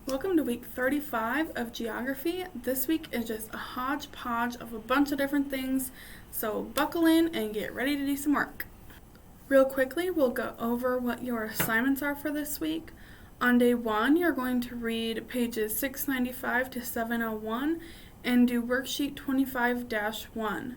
Welcome to week 35 of geography. This week is just a hodgepodge of a bunch of different things, so buckle in and get ready to do some work. Real quickly, we'll go over what your assignments are for this week. On day 1, you're going to read pages 695 to 701 and do worksheet 25-1.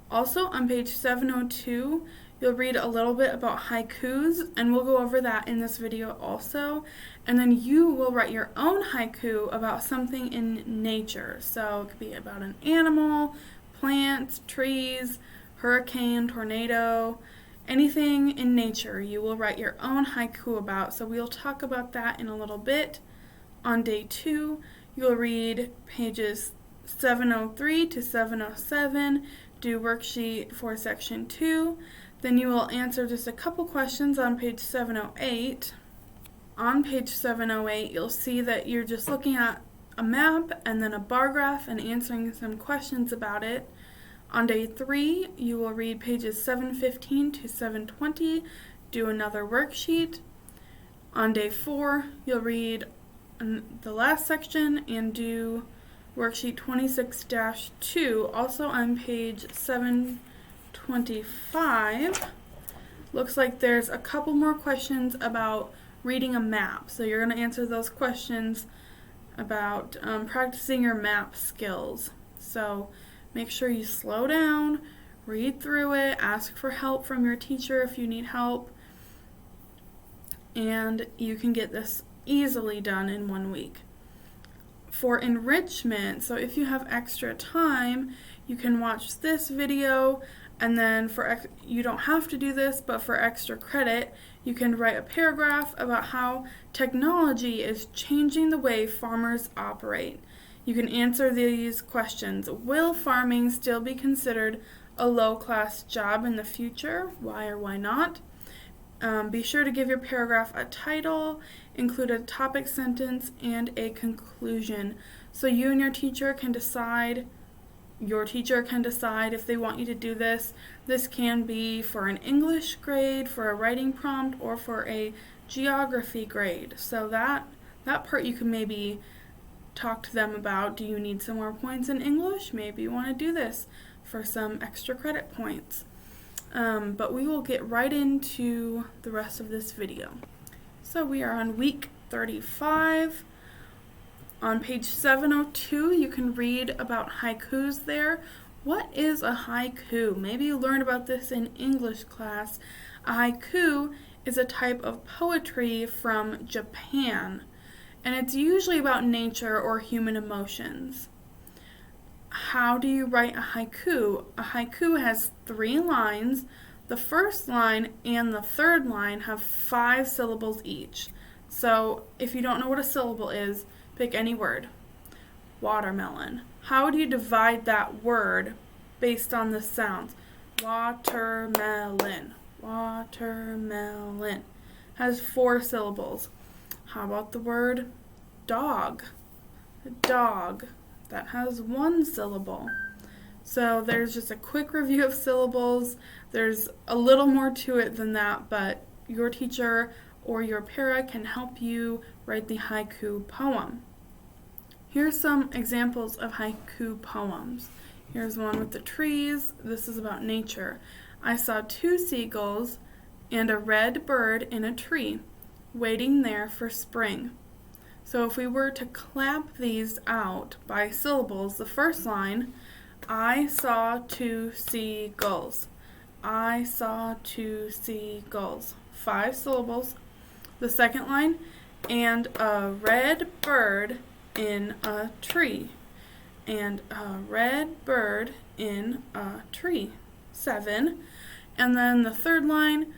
Also, on page 702, you'll read a little bit about haikus, and we'll go over that in this video also. And then you will write your own haiku about something in nature. So it could be about an animal, plants, trees, hurricane, tornado, anything in nature you will write your own haiku about. So we'll talk about that in a little bit. On day 2, you'll read pages 703 to 707, do worksheet for section 2. Then you will answer just a couple questions on page 708. On page 708, you'll see that you're just looking at a map and then a bar graph and answering some questions about it. On day 3, you will read pages 715 to 720, do another worksheet. On day 4, you'll read the last section and do worksheet 26-2, also on page 725. Looks like there's a couple more questions about reading a map. So you're going to answer those questions about practicing your map skills. So make sure you slow down, read through it, ask for help from your teacher if you need help, and you can get this easily done in 1 week. For enrichment, so if you have extra time, you can watch this video, and then you don't have to do this, but for extra credit, you can write a paragraph about how technology is changing the way farmers operate. You can answer these questions. Will farming still be considered a low-class job in the future? Why or why not? Be sure to give your paragraph a title, include a topic sentence, and a conclusion. So you and your teacher can decide if they want you to do this. This can be for an English grade, for a writing prompt, or for a geography grade. So that part you can maybe talk to them about. Do you need some more points in English? Maybe you want to do this for some extra credit points. But we will get right into the rest of this video. So we are on week 35. On page 702, you can read about haikus there. What is a haiku? Maybe you learned about this in English class. A haiku is a type of poetry from Japan, and it's usually about nature or human emotions. How do you write a haiku? A haiku has 3 lines. The first line and the third line have 5 syllables each. So if you don't know what a syllable is, pick any word. Watermelon. How do you divide that word based on the sounds? Watermelon. Watermelon. Has 4 syllables. How about the word dog? Dog. That has 1 syllable. So there's just a quick review of syllables. There's a little more to it than that, but your teacher or your para can help you write the haiku poem. Here's some examples of haiku poems. Here's one with the trees. This is about nature. I saw 2 seagulls and a red bird in a tree, waiting there for spring. So if we were to clap these out by syllables, the first line, I saw 2 seagulls. I saw 2 seagulls. 5 syllables. The second line, and a red bird in a tree. And a red bird in a tree. 7. And then the third line,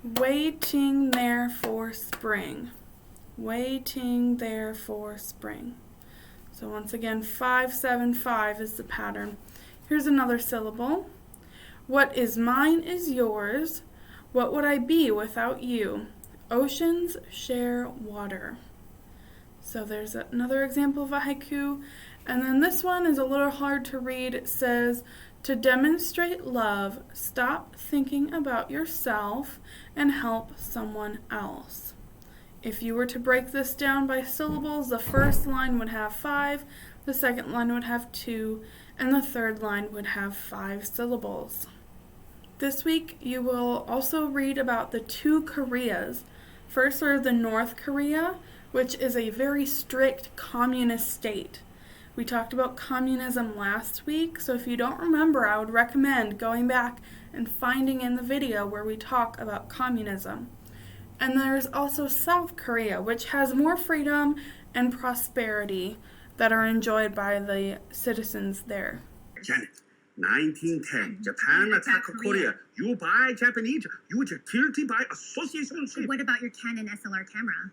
waiting there for spring. Waiting there for spring. So once again, 5, 7, 5 is the pattern. Here's another syllable. What is mine is yours. What would I be without you? Oceans share water. So there's another example of a haiku. And then this one is a little hard to read. It says, to demonstrate love, stop thinking about yourself and help someone else. If you were to break this down by syllables, the first line would have 5, the second line would have 2, and the third line would have 5 syllables. This week, you will also read about the 2 Koreas. First, there's the North Korea, which is a very strict communist state. We talked about communism last week, so if you don't remember, I would recommend going back and finding in the video where we talk about communism. And there's also South Korea, which has more freedom and prosperity that are enjoyed by the citizens there. Janet, 1910, Japan attacked Korea. You buy Japanese, you are guilty by association. What about your Canon SLR camera?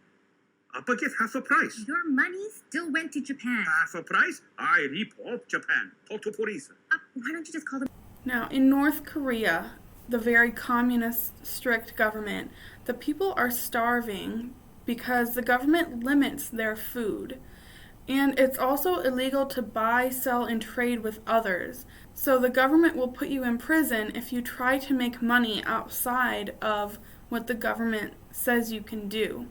But get half the price. Your money still went to Japan. Half the price? I rip off Japan. Talk to police. Why don't you just call the... Now, in North Korea, the very communist, strict government, the people are starving because the government limits their food. And it's also illegal to buy, sell, and trade with others. So the government will put you in prison if you try to make money outside of what the government says you can do.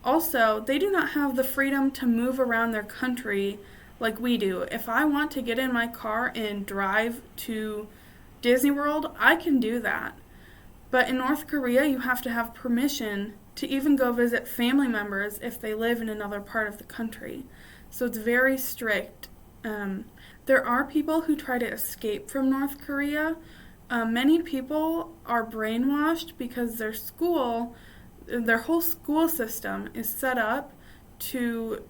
Also, they do not have the freedom to move around their country like we do. If I want to get in my car and drive to Disney World, I can do that. But in North Korea, you have to have permission to even go visit family members if they live in another part of the country. So it's very strict. There are people who try to escape from North Korea. Many people are brainwashed because their whole school system is set up to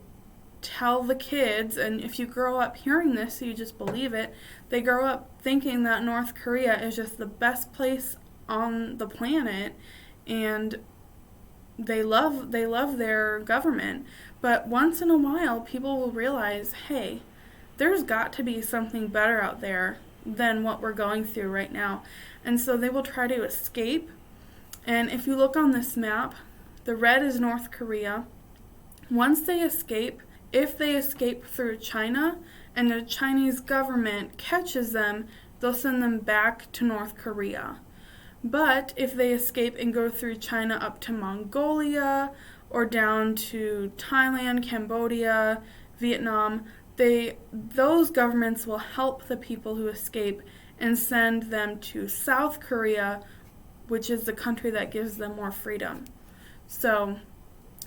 tell the kids, and if you grow up hearing this, you just believe it, they grow up thinking that North Korea is just the best place on the planet, and they love their government. But once in a while, people will realize, hey, there's got to be something better out there than what we're going through right now. And so they will try to escape. And if you look on this map, the red is North Korea. Once they escape, if they escape through China and the Chinese government catches them, they'll send them back to North Korea. But if they escape and go through China up to Mongolia or down to Thailand, Cambodia, Vietnam, those governments will help the people who escape and send them to South Korea, which is the country that gives them more freedom. So,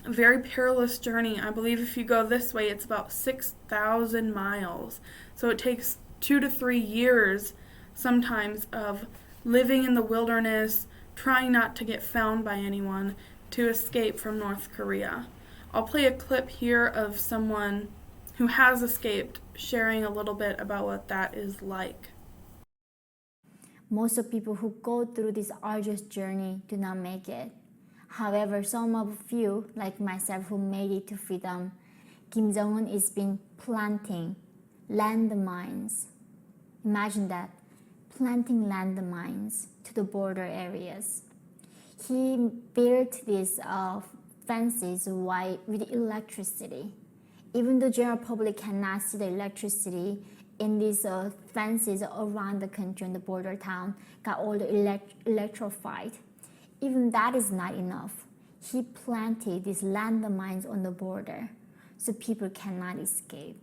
a very perilous journey. I believe if you go this way, it's about 6,000 miles. So it takes 2 to 3 years sometimes of living in the wilderness, trying not to get found by anyone, to escape from North Korea. I'll play a clip here of someone who has escaped sharing a little bit about what that is like. Most of people who go through this arduous journey do not make it. However, some of you, like myself, who made it to freedom, Kim Jong-un has been planting landmines. Imagine that, planting landmines to the border areas. He built these fences with electricity. Even the general public cannot see the electricity in these fences around the country and the border town, got all the electrified. Even that is not enough. He planted these landmines on the border so people cannot escape.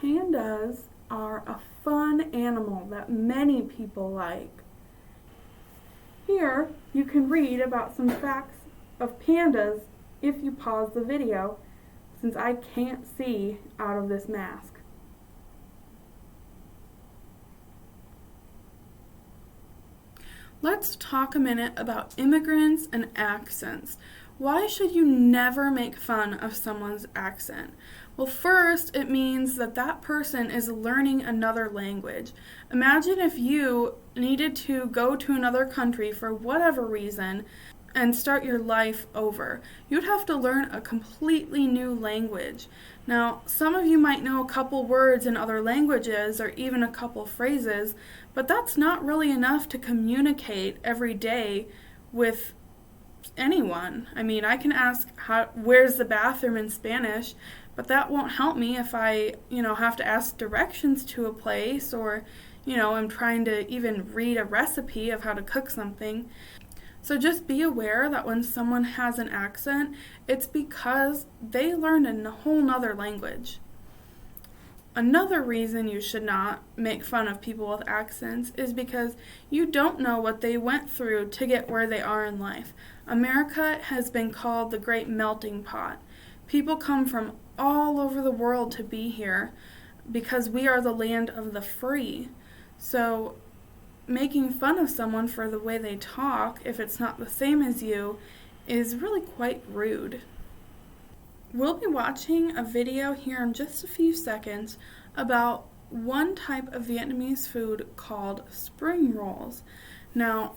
Pandas are a fun animal that many people like. Here, you can read about some facts of pandas if you pause the video, since I can't see out of this mask. Let's talk a minute about immigrants and accents. Why should you never make fun of someone's accent? Well, first, it means that that person is learning another language. Imagine if you needed to go to another country for whatever reason and start your life over. You'd have to learn a completely new language. Now, some of you might know a couple words in other languages or even a couple phrases, but that's not really enough to communicate every day with anyone. I mean, I can ask where's the bathroom in Spanish, but that won't help me if I, have to ask directions to a place or, I'm trying to even read a recipe of how to cook something. So just be aware that when someone has an accent, it's because they learned a whole nother language. Another reason you should not make fun of people with accents is because you don't know what they went through to get where they are in life. America has been called the Great Melting Pot. People come from all over the world to be here because we are the land of the free. So making fun of someone for the way they talk, if it's not the same as you, is really quite rude. We'll be watching a video here in just a few seconds about one type of Vietnamese food called spring rolls. Now,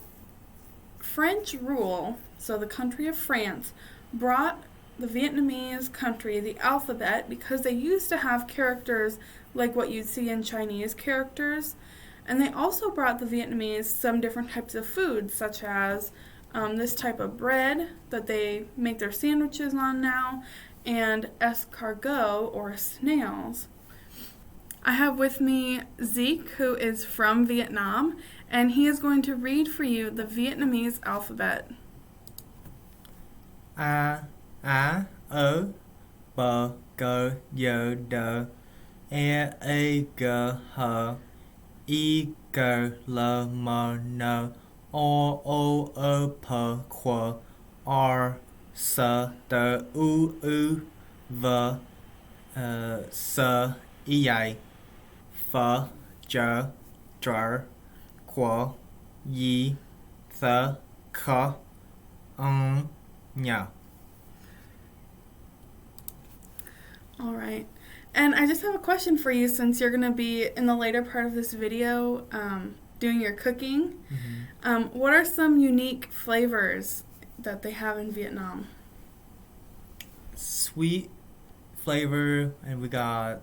French rule, so the country of France, brought the Vietnamese country the alphabet because they used to have characters like what you'd see in Chinese characters. And they also brought the Vietnamese some different types of foods, such as this type of bread that they make their sandwiches on now, and escargot, or snails. I have with me Zeke, who is from Vietnam, and he is going to read for you the Vietnamese alphabet. A, O, B, G, J, D, E, G, H, I, G, L, M, N, O, P, Q, R, S, T, U, V, S, I, F, J, Tr, Q, Y, Th, K, Nh. All right. And I just have a question for you, since you're going to be in the later part of this video doing your cooking. What are some unique flavors that they have in Vietnam? Sweet flavor, and we got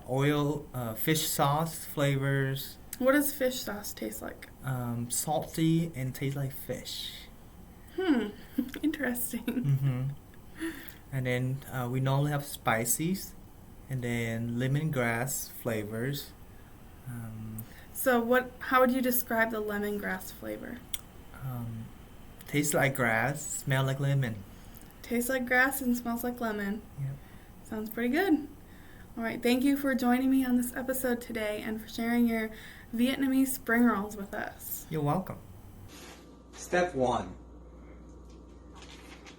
oil, fish sauce flavors. What does fish sauce taste like? Salty and tastes like fish. Interesting. And then we normally have spices, and then lemongrass flavors. So how would you describe the lemongrass flavor? Tastes like grass, smell like lemon. Tastes like grass and smells like lemon. Yep. Sounds pretty good. All right, thank you for joining me on this episode today and for sharing your Vietnamese spring rolls with us. You're welcome. Step 1.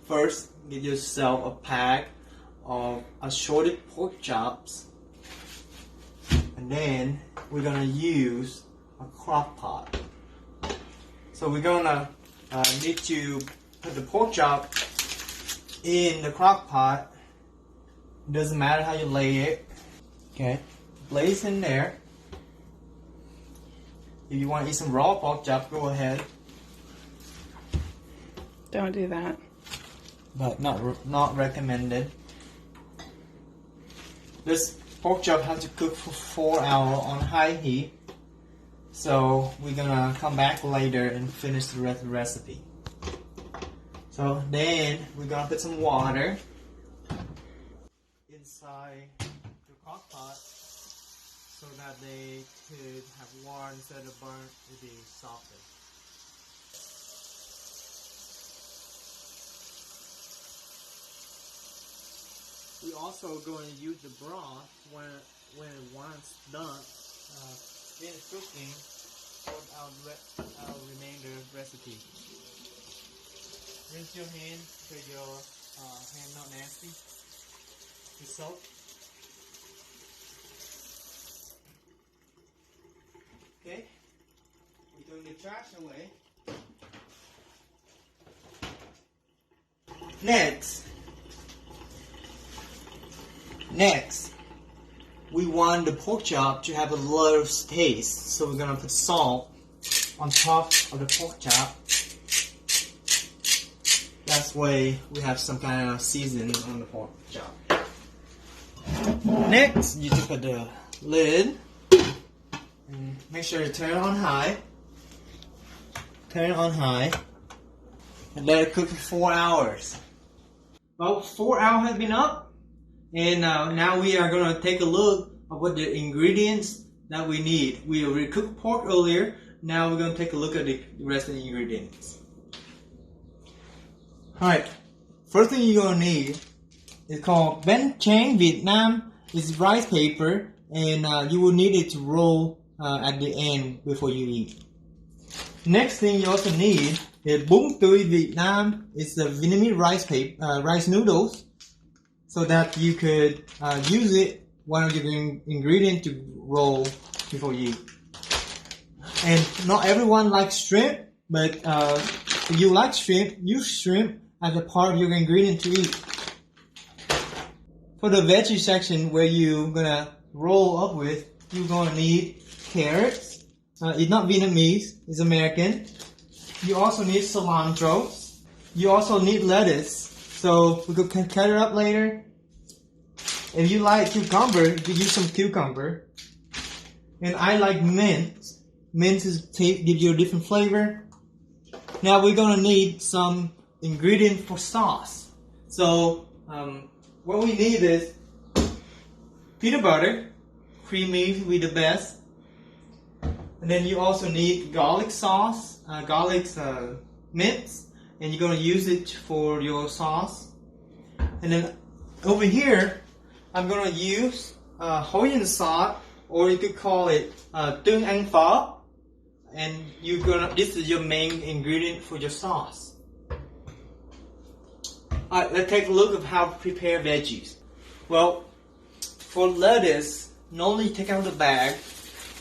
First, get yourself a pack of assorted pork chops, and then we're gonna use a crock pot. So we're gonna need to put the pork chop in the crock pot. Doesn't matter how you lay it. Okay, place in there. If you want to eat some raw pork chop, go ahead. Don't do that. But not recommended. This pork chop has to cook for 4 hours on high heat. So we're gonna come back later and finish the rest of the recipe. So then we're gonna put some water inside the crock pot so that they could have water instead of burn to be softer. We also going to use the broth when once done in cooking for our remainder recipe. Rinse your hand so your hand not nasty. With salt. Okay, we're throwing the trash away. Next, we want the pork chop to have a lot of taste, so we're gonna put salt on top of the pork chop. That's why we have some kind of seasoning on the pork chop. Next, you just put the lid and make sure to turn it on high. Turn it on high and let it cook for 4 hours. Well, 4 hours has been up. And now we are going to take a look at what the ingredients that we need. We already cooked pork earlier. Now we're going to take a look at the rest of the ingredients. Alright, first thing you're gonna need is called bánh tráng Việt Nam. It's rice paper, and you will need it to roll at the end before you eat. Next thing you also need is bún tươi Việt Nam. It's the Vietnamese rice noodles, so that you could use it one of your ingredients to roll before you eat. And not everyone likes shrimp, but if you like shrimp, use shrimp as a part of your ingredient to eat. For the veggie section where you're gonna roll up with, you're gonna need carrots. It's not Vietnamese, it's American. You also need cilantro. You also need lettuce. So we can cut it up later. If you like cucumber, you can use some cucumber. And I like mint. Mint gives you a different flavor. Now we're gonna need some ingredient for sauce. So what we need is peanut butter. Creamy will be the best. And then you also need garlic sauce, garlic mince, and you're gonna use it for your sauce. And then over here, I'm gonna use Hoi sauce, or you could call it tương ăn phở. And this is your main ingredient for your sauce. Alright, let's take a look at how to prepare veggies. Well, for lettuce, normally take out the bag,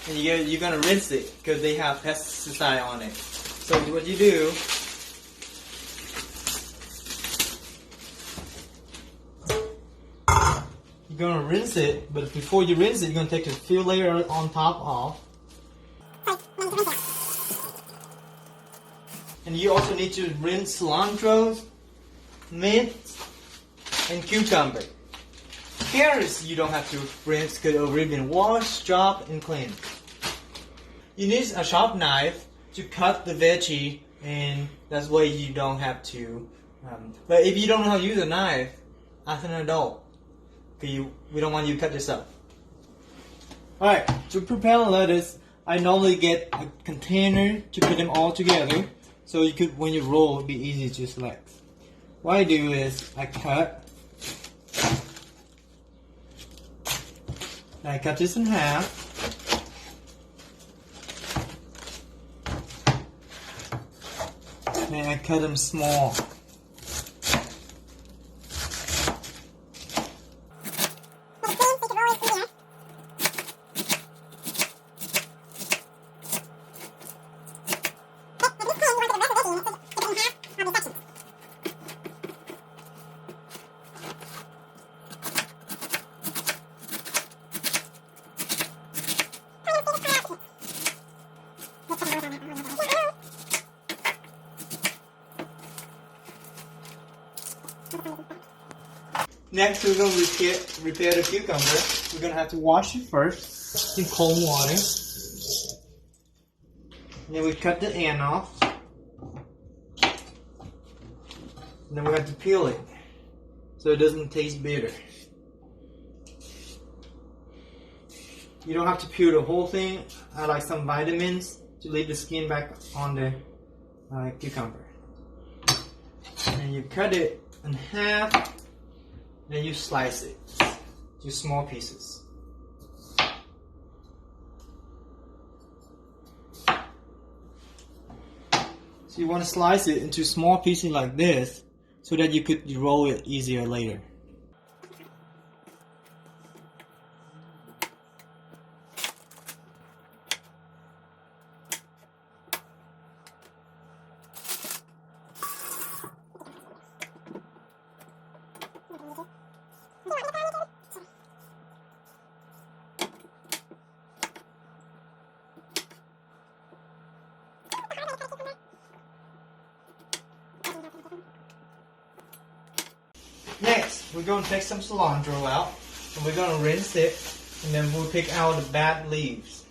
and you're gonna rinse it because they have pesticide on it. So what you do, you're gonna rinse it, but before you rinse it, you're gonna take a few layers on top off. And you also need to rinse cilantro, mint, and cucumber. Carrots you don't have to rinse because it's already been washed, chopped, and cleaned. You need a sharp knife to cut the veggie, and that's why you don't have to. But if you don't know how to use a knife, ask an adult, because we don't want you to cut yourself. Alright, to prepare the lettuce, I normally get a container to put them all together, so you could, when you roll, it'd be easy to select. What I do is I cut this in half. And I cut them small. Next, we're going to prepare the cucumber. We're going to have to wash it first in cold water. And then we cut the end off. And then we have to peel it so it doesn't taste bitter. You don't have to peel the whole thing. I like some vitamins to leave the skin back on the cucumber. And you cut it in half. Then you slice it to small pieces. So you want to slice it into small pieces like this so that you could roll it easier later. Next, we're going to take some cilantro out, and we're going to rinse it, and then we'll pick out the bad leaves.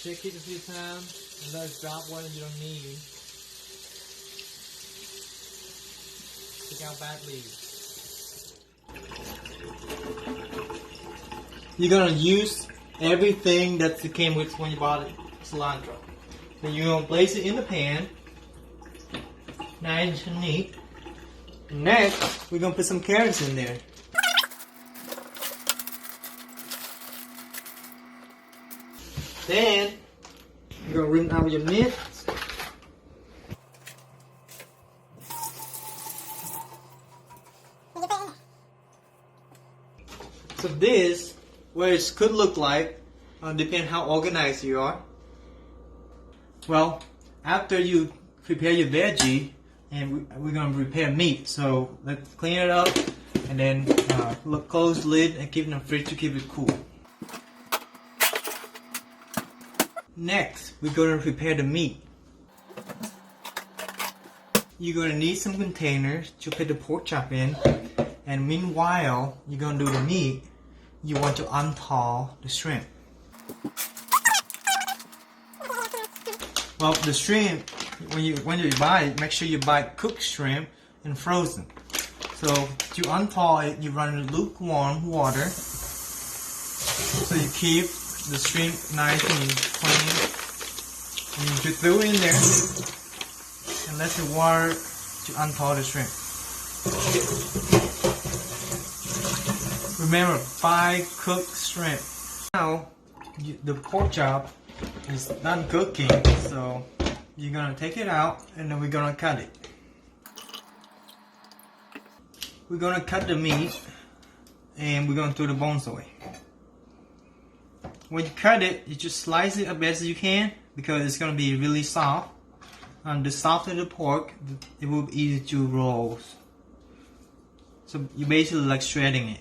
Shake it a few times, and let it drop what you don't need. Pick out bad leaves. You're going to use everything that came with when you bought it, cilantro. Then you're gonna place it in the pan, nice and neat. Next, we're gonna put some carrots in there. Then you're gonna rinse out your meat. So this, what it could look like, depending how organized you are. Well, after you prepare your veggie, and we're gonna prepare meat. So let's clean it up, and then close the lid and keep it in the fridge to keep it cool. Next, we're gonna prepare the meat. You're gonna need some containers to put the pork chop in, and meanwhile, you're gonna do the meat. You want to unthaw the shrimp. Well, the shrimp, when you buy it, make sure you buy cooked shrimp and frozen. So to unthaw it, you run in lukewarm water. So you keep the shrimp nice and clean. And you just throw it in there and let the water to unthaw the shrimp. Remember, buy cooked shrimp. Now, the pork chop is done cooking, so you're gonna take it out and then we're gonna cut it. We're gonna cut the meat and we're gonna throw the bones away. When you cut it, you just slice it as best as you can because it's gonna be really soft. The softer the pork, it will be easy to roast. So you're basically like shredding it.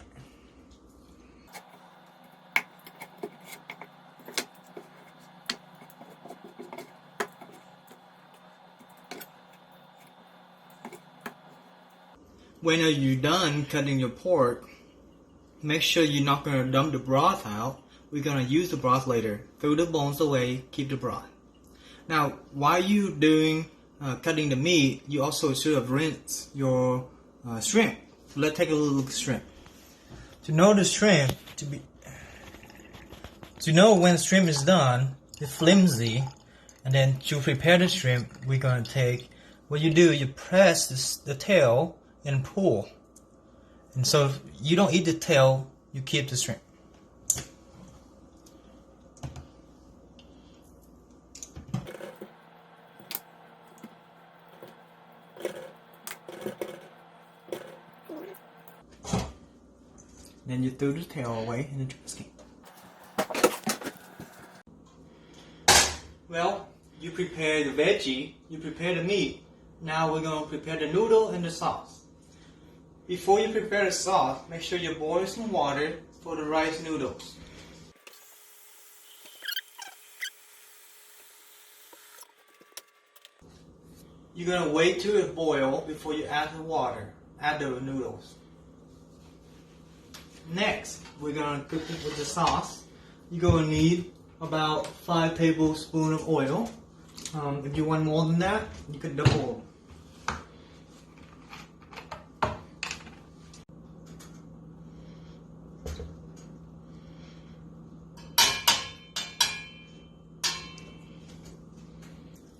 When you're done cutting your pork, make sure you're not going to dump the broth out. We're going to use the broth later. Throw the bones away, keep the broth. Now, while you're doing cutting the meat, you also should have rinsed your shrimp. So let's take a look at shrimp. To know the shrimp, to know when shrimp is done, it's flimsy. And then to prepare the shrimp, we're going to take, what you do, you press the tail and pull. And so if you don't eat the tail, you keep the shrimp. Then you throw the tail away in the dressing. Well, you prepare the veggie, you prepare the meat. Now we're going to prepare the noodle and the sauce. Before you prepare the sauce, make sure you boil some water for the rice noodles. You're going to wait till it boils before you add the water, add the noodles. Next, we're going to cook it with the sauce. You're going to need about 5 tablespoons of oil. If you want more than that, you can double.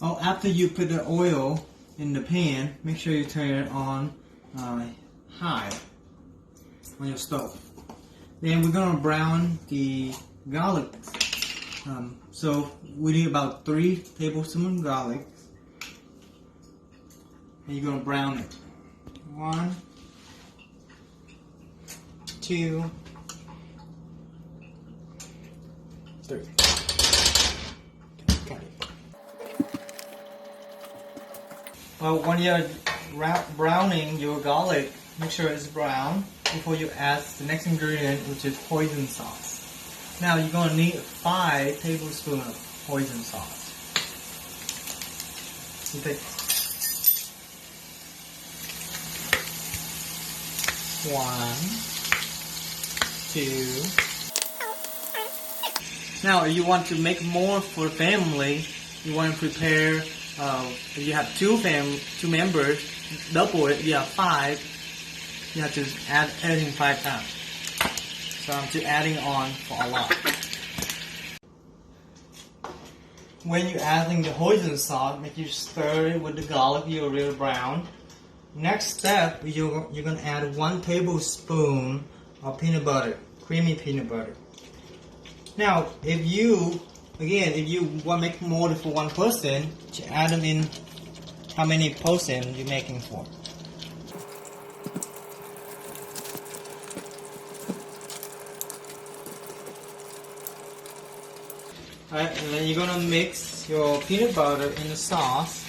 Oh, after you put the oil in the pan, make sure you turn it on high on your stove. Then we're gonna brown the garlic. So we need about 3 tablespoons of garlic, and you're gonna brown it. 1, 2, 3. Well, when you're browning your garlic, make sure it's brown before you add the next ingredient, which is hoisin sauce. Now you're going to need 5 tablespoons of hoisin sauce. You take 1, 2. Now if you want to make more for the family, you want to prepare. If you have 2 members, double it. If you have 5, you have to add in 5 times. So I'm just adding on for a lot. when you're adding the hoisin sauce, make you stir it with the garlic you're real brown. Next step, you're gonna add 1 tablespoon of peanut butter, creamy peanut butter. Now, if you want to make more than for one person, you add them in how many person you're making for. Alright, and then you're gonna mix your peanut butter in the sauce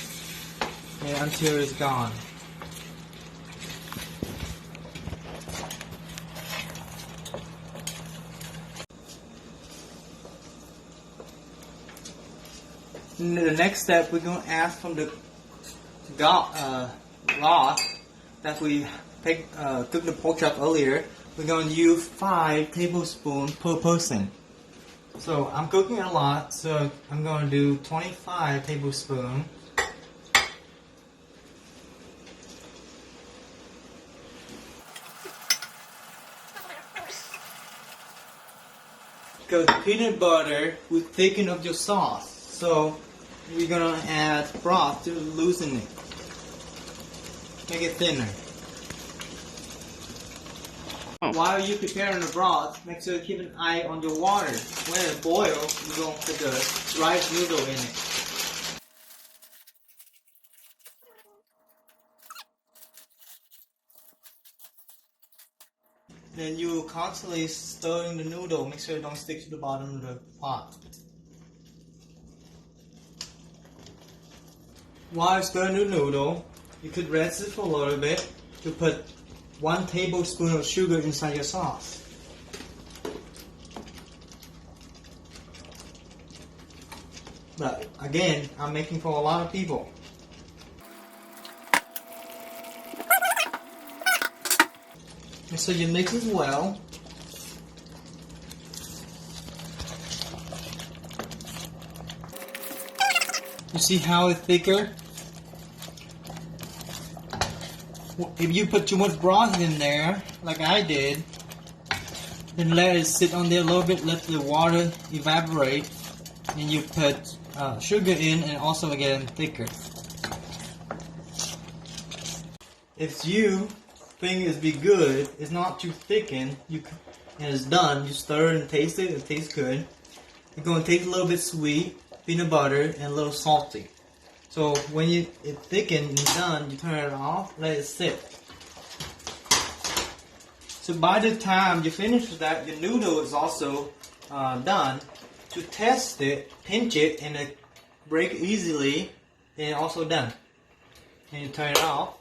until it's gone. And the next step, we're gonna add from the broth that we cooked the pork chop earlier. We're gonna use 5 tablespoons per person. So I'm cooking a lot, so I'm going to do 25 tablespoons. Because peanut butter will thicken up your sauce, so we're going to add broth to loosen it, make it thinner. While you're preparing the broth, make sure to keep an eye on your water. When it boils, you're going to put the rice noodle in it. Then you constantly stirring the noodle, make sure it don't stick to the bottom of the pot. While stirring the noodle, you could rest it for a little bit to put 1 tablespoon of sugar inside your sauce. But again, I'm making for a lot of people. And so you mix it well. You see how it's thicker? If you put too much broth in there, like I did, then let it sit on there a little bit, let the water evaporate, and you put sugar in and also again thicker. If you think it's be good, it's not too thickened, and it's done, you stir and taste it, it tastes good. It's going to taste a little bit sweet, peanut butter, and a little salty. So when it's thickened and done, you turn it off, let it sit. So by the time you finish with that, your noodle is also done. To test it, pinch it and it break easily, and also done. And you turn it off.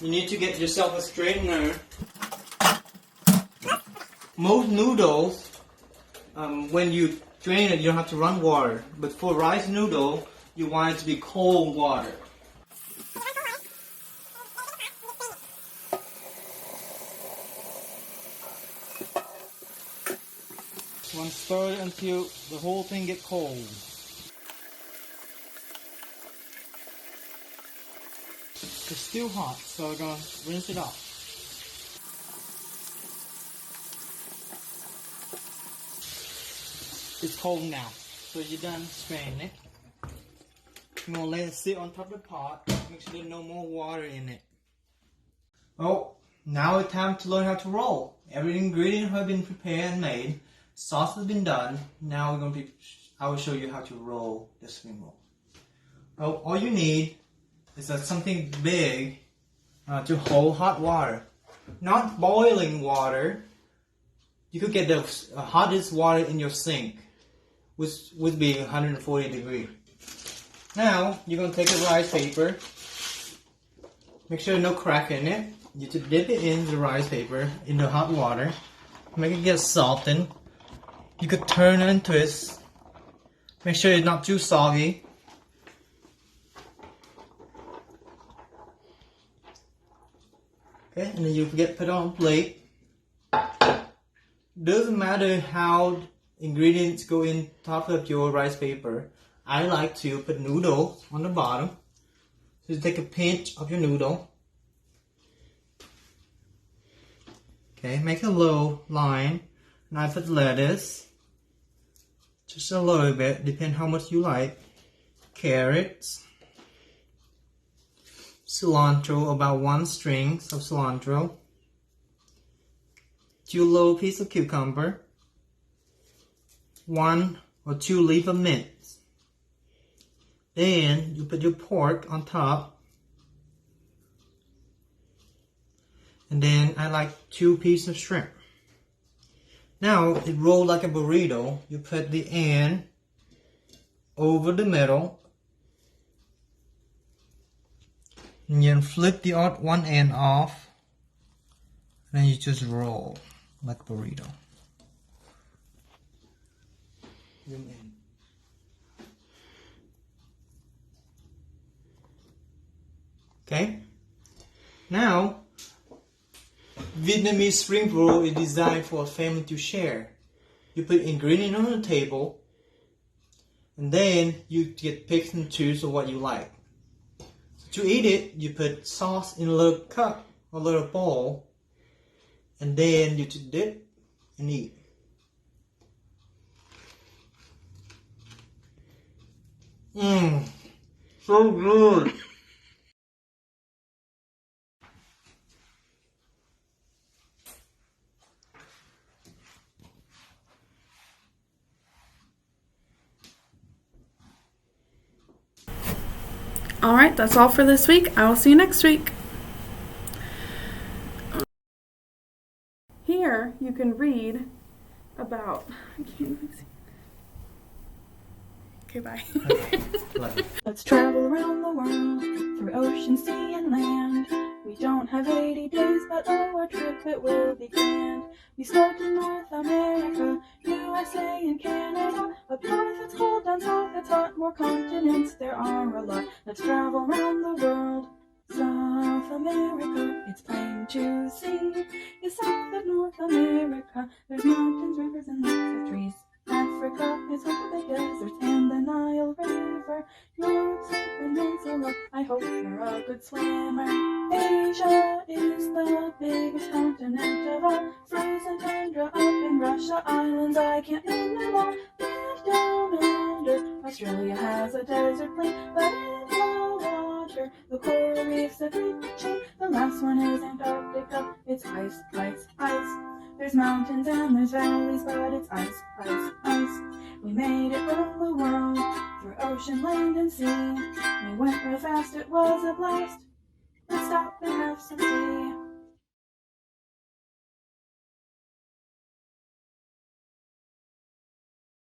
You need to get yourself a straightener. Most noodles, when you drain it, you don't have to run water. But for rice noodle, you want it to be cold water. You want to stir it until the whole thing gets cold. It's still hot, so we're going to rinse it off. It's cold now, so you're done straining it. I'm going to let it sit on top of the pot. Make sure there's no more water in it. Oh, now it's time to learn how to roll. Every ingredient has been prepared and made. Sauce has been done. Now I will show you how to roll the spring roll. Oh, all you need is something big to hold hot water. Not boiling water. You could get the hottest water in your sink, which would be 140 degrees. Now, you're going to take a rice paper. Make sure no crack in it. You have to dip it in the rice paper in the hot water. Make it get softened. You could turn and twist. Make sure it's not too soggy. Okay, and then you get put on a plate. Doesn't matter how ingredients go in top of your rice paper. I like to put noodles on the bottom. So you take a pinch of your noodle. Okay, make a low line. And I put lettuce, Just a little bit, depend how much you like. Carrots, cilantro, about 1 string of cilantro, 2 little pieces of cucumber, 1 or 2 leaves of mint. Then you put your pork on top, and then I like 2 pieces of shrimp. Now it rolls like a burrito. You put the end over the middle, and you flip the one end off, and then you just roll like a burrito. Zoom in. Okay. Now, Vietnamese spring roll is designed for a family to share. You put ingredients on the table, and then you get pick and choose of what you like. To eat it, you put sauce in a little cup, a little bowl, and then you just dip and eat. So good. Alright, that's all for this week. I will see you next week. Here you can read about. I can't even see. Okay, bye. Let's travel around the world through ocean, sea, and land. We don't have 80 days, but oh, our trip it will be grand. We start in North America, USA, and Canada. Up north it's cold, down south it's hot. More continents there are a lot. Let's travel around the world. South America, it's plain to see. Is south of North America. There's mountains, rivers, and lots of trees. Africa is home to the deserts and the Nile River. Europe's a peninsula, I hope you're a good swimmer. Asia is the biggest continent of all. Frozen tundra up in Russia, islands I can't name them all. And down under, Australia has a desert plain, but in the water, the coral reefs are bleaching. The last one is Antarctica, it's ice, ice, ice. There's mountains and there's valleys, but it's ice, ice, ice. We made it around the world, through ocean, land, and sea. We went real fast, it was a blast. Let's stop and have some tea.